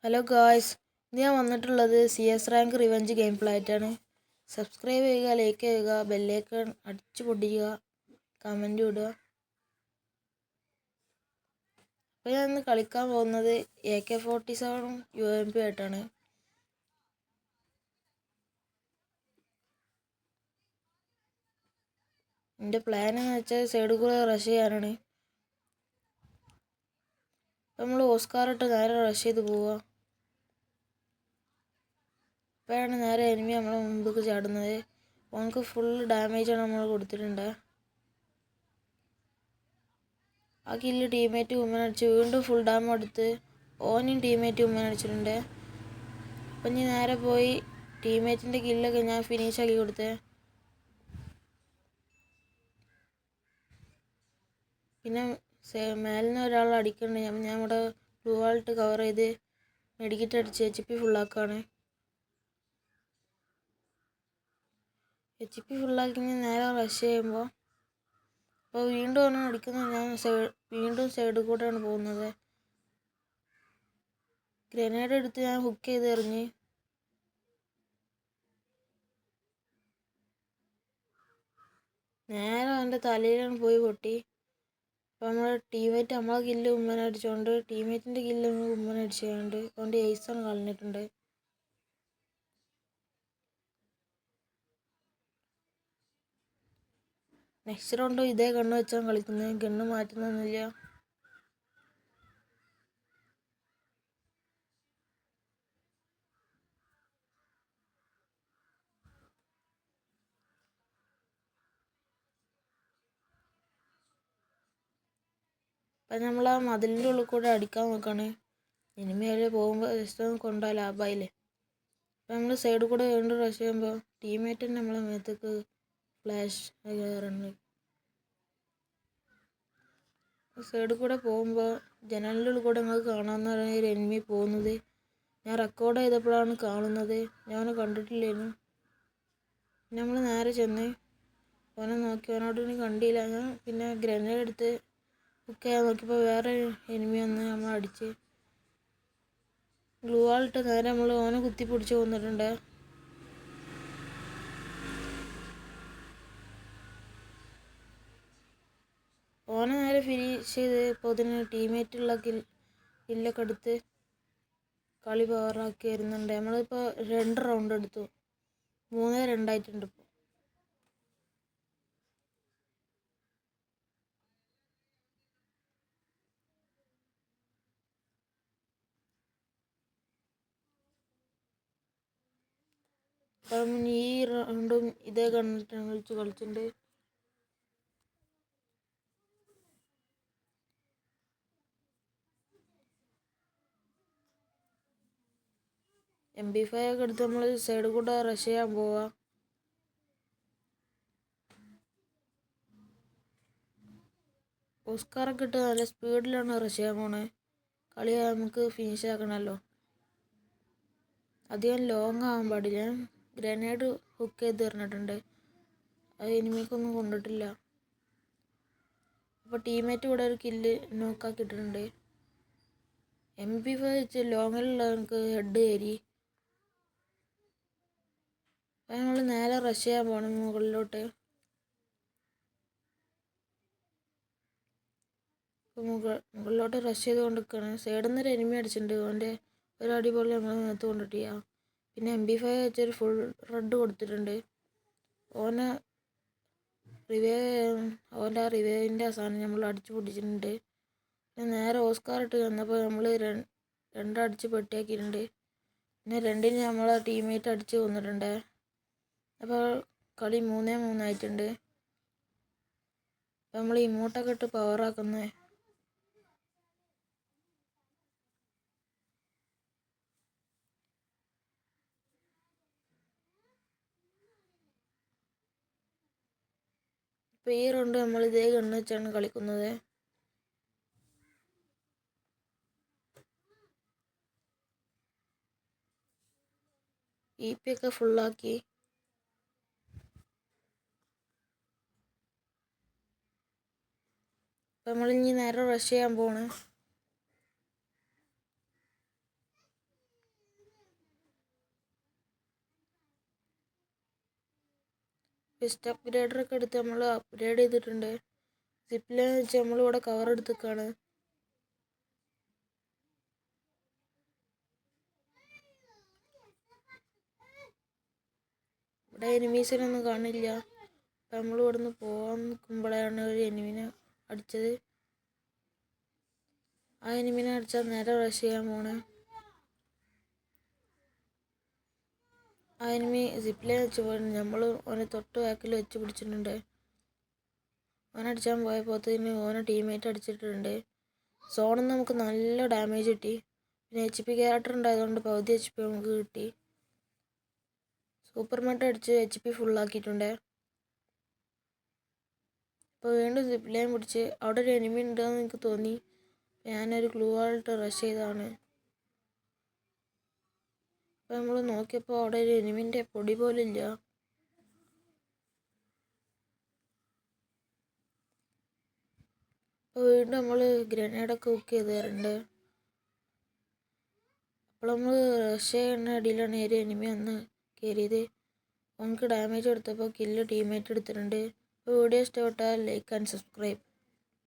Hello guys, ഇന്ന് ഞാൻ വന്നിട്ടുള്ളത് CS rank revenge game play ആയിട്ടാണ്. സബ്സ്ക്രൈബ് ചെയ്യുക, ലൈക്ക് ചെയ്യുക, ബെല്ലൈക്കൺ അടിച്ചു പൊട്ടിക്കുക, കമൻറ്റ് ഇടുക. അപ്പോൾ ഞാൻ ഇന്ന് കളിക്കാൻ പോകുന്നത് AK-47 UMP ആയിട്ടാണ്. എൻ്റെ പ്ലാൻ എന്ന് വെച്ചാൽ സൈഡിൽ കൂടെ റഷ് ചെയ്യാനാണ്. അപ്പോൾ നമ്മൾ ഓസ്കാർ ഇട്ട് നേരെ റഷ് ചെയ്ത് പോവുക. അപ്പോഴാണ് നേരെ എനിമി നമ്മളെ മുമ്പ് ചാടുന്നത്. ഓനക്ക് ഫുൾ ഡാമേജാണ് നമ്മൾ കൊടുത്തിട്ടുണ്ട്. ആ കില്ല് ടീമേറ്റ് വുമൻ അടിച്ച് വീണ്ടും ഫുൾ ഡാമേജ് എടുത്ത് ഓനും ടീമേറ്റ് വുമൻ അടിച്ചിട്ടുണ്ട്. അപ്പം ഞാൻ നേരെ പോയി ടീമേറ്റിൻ്റെ കില്ലൊക്കെ ഞാൻ ഫിനിഷ് ആക്കി കൊടുത്തേ. പിന്നെ മേലിൽ നിന്ന് ഒരാൾ അടിക്കുന്നുണ്ട്. ഞാൻ ഇവിടെ ബ്ലൂ വാൾട്ട് കവർ ചെയ്ത് മെഡിക്കറ്റ് അടിച്ച് HP ഫുള്ളാക്കാണ്. HP ഫുള്ളാക്കി നേരെ റഷ് ചെയ്യുമ്പോൾ അപ്പോൾ വീണ്ടും ആണ് അടിക്കുന്നത്. ഞാൻ വീണ്ടും സൈഡിൽ കൂടെയാണ് പോകുന്നത്. ഗ്രനേഡ് എടുത്ത് ഞാൻ ഹുക്ക് ചെയ്ത് എറിഞ്ഞ് നേരെ അവൻ്റെ തലയിലാണ് പോയി പൊട്ടി. അപ്പോൾ നമ്മുടെ ടീമേറ്റ് നമ്മളെ കില്ല് ഉമ്മൻ അടിച്ചുകൊണ്ട് ടീമേറ്റിൻ്റെ കില്ല് ഉമ്മൻ അടിച്ചുകൊണ്ട് അവൻ്റെ ഏസാണ് കളഞ്ഞിട്ടുണ്ട്. നെക്സ്റ്റ് റൗണ്ടും ഇതേ ഗണ്ണ് വെച്ചാണ് കളിക്കുന്നത്. ഗണ്ണ് മാറ്റുന്നൊന്നുമില്ല. അപ്പം നമ്മൾ ആ മതിലിൻ്റെ ഉള്ളിൽ കൂടെ അടിക്കാൻ നോക്കുകയാണ്. ഇനിമേലെ പോകുമ്പോൾ ജസ്റ്റ് ഒന്ന് കൊണ്ടാൽ ലാഭമായില്ലേ. അപ്പം നമ്മൾ സൈഡിൽ കൂടെ വീണ്ടും റഷ് ചെയ്യുമ്പോൾ ടീമേറ്റ് തന്നെ നമ്മളെ മേത്തേക്ക് ഫ്ലാഷ് കയറുന്നുണ്ട്. സൈഡിൽ കൂടെ പോകുമ്പോൾ ജനലിൻ്റെ ഉള്ളിൽ കൂടെ നിങ്ങൾക്ക് കാണാവുന്നതാണ് ഒരു എനിമി പോകുന്നത്. ഞാൻ റെക്കോർഡ് ചെയ്തപ്പോഴാണ് കാണുന്നത്. ഞാൻ കണ്ടിട്ടില്ലായിരുന്നു. നമ്മൾ നേരെ ചെന്ന് ഓനെ നോക്കി ഓനോട് കണ്ടില്ല. ഞാൻ പിന്നെ ഗ്രനേഡ് എടുത്ത് കുക്ക് ചെയ്യാൻ നോക്കിയപ്പോൾ വേറെ എനിമി വന്ന് നമ്മൾ അടിച്ച് ഗ്ലൂ വാളിട്ട് നേരെ നമ്മൾ ഓനെ കുത്തി പിടിച്ച് കൊന്നിട്ടുണ്ട്. ഓനെ നേരെ ഫിനിഷ് ചെയ്ത് ഇപ്പോൾ ഇതിന് ടീമേറ്റുള്ള കില്ലൊക്കെ എടുത്ത് കളി പവറാക്കി വരുന്നുണ്ട്. നമ്മളിപ്പോൾ 2 റൗണ്ട് എടുത്തു. 3-2 ആയിട്ടുണ്ട് ഇപ്പോൾ. അപ്പം ഈ റൗണ്ടും ഇതേ കണ്ടിട്ടാണ് കളിച്ചിട്ടുണ്ട്. MP5 ഒക്കെ എടുത്ത് നമ്മൾ സൈഡിൽ കൂടെ റഷ് ചെയ്യാൻ പോവുക. ഓസ്കാറൊക്കെ ഇട്ട് നല്ല സ്പീഡിലാണ് റഷ് ചെയ്യാൻ പോണത്. കളി നമുക്ക് ഫിനിഷ് ആക്കണമല്ലോ. അധികം ലോങ് ആവാൻ പാടില്ല. ഗ്രനേഡ് ഹുക്ക് ചെയ്ത് എറിഞ്ഞിട്ടുണ്ട്. അത് എനിമിക്കൊന്നും കൊണ്ടിട്ടില്ല. അപ്പോൾ ടീമേറ്റ് ഇവിടെ ഒരു കില്ല് നോക്കാക്കിയിട്ടുണ്ട്. MP5 വെച്ച് ലോങ്ങിലുള്ളവർക്ക് ഹെഡ് കയറി. അപ്പോൾ നമ്മൾ നേരെ റഷ് ചെയ്യാൻ പോകണം മുകളിലോട്ട്. മുകളിലോട്ട് റഷ് ചെയ്ത് കൊണ്ടിരിക്കുകയാണ്. സൈഡിൽ നിന്ന് ഒരു എനിമി അടിച്ചിട്ടുണ്ട്. അവൻ്റെ ഒരു അടിപൊളി നമ്മൾ നേരത്തെ കൊണ്ടിട്ടില്ല. പിന്നെ MP5 വെച്ചൊരു ഫുൾ റെഡ് കൊടുത്തിട്ടുണ്ട്. ഓൻ്റെ റിവൈവിൻ്റെ അവസാനം നമ്മൾ അടിച്ചു പൊട്ടിച്ചിട്ടുണ്ട്. പിന്നെ നേരെ ഓസ്കാർ ഇട്ട് വന്നപ്പോൾ നമ്മൾ രണ്ടടിച്ച് പെട്ടിയാക്കിയിട്ടുണ്ട്. പിന്നെ രണ്ടിന് നമ്മളെ ടീമേറ്റ് അടിച്ച് കൊന്നിട്ടുണ്ട്. അപ്പോൾ കളി 3-3 ആയിട്ടുണ്ട്. അപ്പോൾ നമ്മൾ ഇമോട്ടൊക്കെ ഇട്ട് പവറാക്കുന്നത്. അപ്പോൾ ഈ റൗണ്ട് നമ്മൾ ഇതേ ഗണ്ണ് വെച്ചാണ് കളിക്കുന്നത്. EP ഒക്കെ ഫുള്ളാക്കി. അപ്പം നമ്മൾ ഇനി നേരെ റഷ് ചെയ്യാൻ പോണ്. ഫിസ്റ്റ് അപ്ഗ്രേഡറൊക്കെ എടുത്ത് നമ്മൾ അപ്ഗ്രേഡ് ചെയ്തിട്ടുണ്ട്. സിപ്പിലെന്ന് വെച്ചാൽ നമ്മളിവിടെ കവർ എടുത്തേക്കാണ്. ഇവിടെ എനിമീസിനൊന്നും കാണില്ല. അപ്പം നമ്മൾ ഇവിടെ നിന്ന് പോകാൻ നിൽക്കുമ്പോഴാണ് ഒരു എനിമിനെ അടിച്ചത്. ആ എനിമിനെ അടിച്ചാൽ നേരെ റഷ് ചെയ്യാൻ പോണേ. ആ എനിമി സിപ്പിലേ വെച്ച് പോയിരുന്നു. നമ്മൾ ഓനെ തൊട്ട് ബാക്കിൽ വെച്ച് പിടിച്ചിട്ടുണ്ട്. ഓനടിച്ചാൻ പോയപ്പോഴത്തേന് ഓനെ ടീമേറ്റ് അടിച്ചിട്ടുണ്ട്. സോണിൽ നിന്ന് നമുക്ക് നല്ല ഡാമേജ് കിട്ടി. പിന്നെ HP ക്യാരക്ടർ ഉണ്ടായതുകൊണ്ട് പകുതി HP നമുക്ക് കിട്ടി. സൂപ്പർ മെട്ട് അടിച്ച് HP ഫുള്ളാക്കിയിട്ടുണ്ട്. അപ്പോൾ വീണ്ടും സിപ്പ് ലൈൻ പിടിച്ച് അവിടെ ഒരു എനിമി ഉണ്ടെന്ന് എനിക്ക് തോന്നി. ഞാനൊരു ഗ്ലൂ വാളിട്ട് റഷ് ചെയ്തതാണ്. അപ്പോൾ നമ്മൾ നോക്കിയപ്പോൾ അവിടെ ഒരു എനിമിൻ്റെ പൊടി പോലും ഇല്ല. അപ്പോൾ വീണ്ടും നമ്മൾ ഗ്രനേഡൊക്കെ കുക്ക് ചെയ്ത് തരുന്നുണ്ട്. അപ്പോൾ നമ്മൾ റഷ് ചെയ്യുന്ന അടിയിലാണ് ഒരു എനിമി വന്ന് കയറിയത്. നമുക്ക് ഡാമേജ് കൊടുത്തപ്പോൾ കില്ല് ടീമേറ്റ് എടുത്തിട്ടുണ്ട്. അപ്പോൾ വീഡിയോ ഇഷ്ടപ്പെട്ടാൽ ലൈക്ക് ആൻഡ് സബ്സ്ക്രൈബ്.